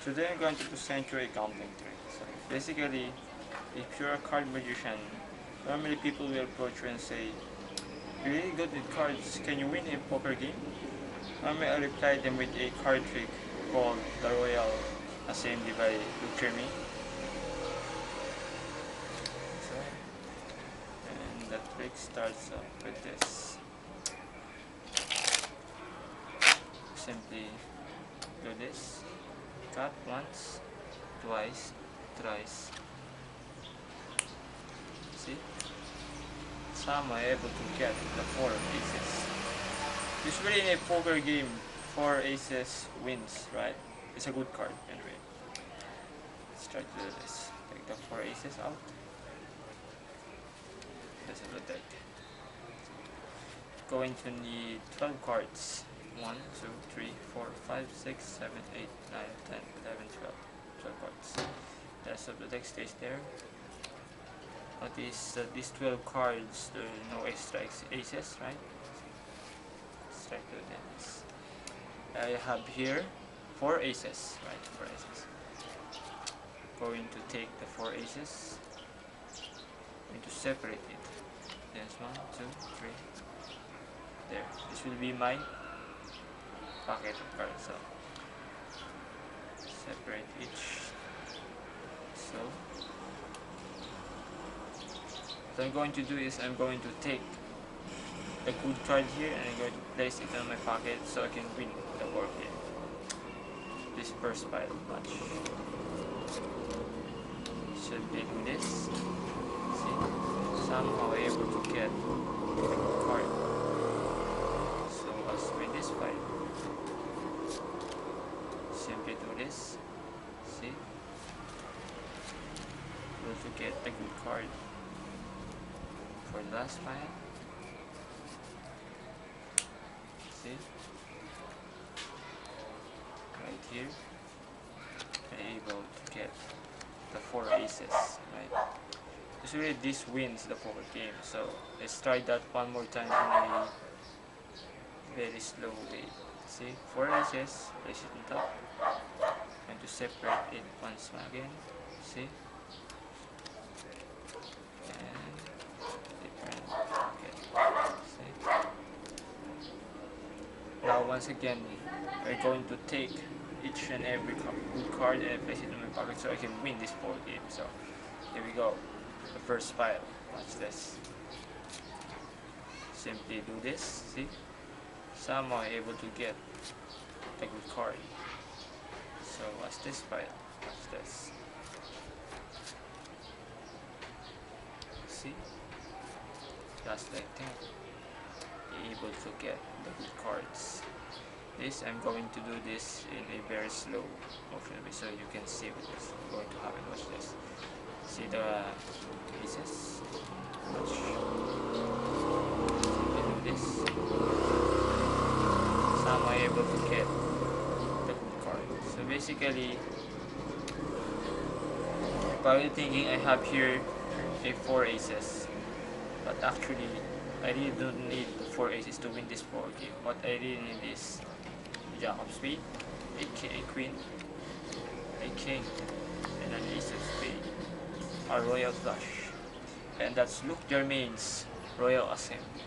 Today I'm going to present you a gambling trick. So basically, if you're a card magician, normally people will approach you and say, "You're really good with cards, can you win a poker game?" Normally I reply them with a card trick called the Royal Assembly by Lutremi. So, and the trick starts off with this. Simply do this. Cut once, twice, thrice. See? Some are able to get the 4 aces. Usually in a poker game, 4 aces wins, right? It's a good card anyway. Let's try to do this. Take the 4 aces out. This is the deck. Going to need 12 cards. 1, 2, 3, 4, 5, 6, 7, 8, 9, 10, 11, 12. 12 cards. The rest of the deck stays there. Notice that these 12 cards, there are no extra aces, right? Let's try to do this. I have here 4 aces, right? 4 aces. Going to take the 4 aces. Going to separate it. There's 1, 2, 3. There. This will be my packet of cards. So separate each. So what I'm going to do is I'm going to take the good card here and I'm going to place it on my pocket so I can win the board game. This first pile match. Should be do this. See? Somehow able to get the good card. So let's win this pile. Simply do this. See? Able to get the good card. For the last pile, see, right here, I'm able to get the 4 aces, right? Usually this wins the poker game, so let's try that one more time in a very slow way. See, 4 aces, place it on top, and to separate it once again, see? Now once again, we're going to take each and every good card and place it in my pocket so I can win this board game. So here we go. The first pile. Watch this. Simply do this. See? Somehow able to get the good card. So watch this pile. Watch this. See? Just like that. Able to get the good cards. This I'm going to do this in a very slow motion so you can see what is going to happen. Watch this. See the pieces? Watch. You do this. So I'm able to get the good card. So basically, probably thinking I have here a 4 aces, but actually I really don't need 4 aces to win this board game. What I really need is Jack of Spade, a Queen, a King, and an Ace of Spade, a Royal Flush, and that's Luke Germain's Royal Assembly.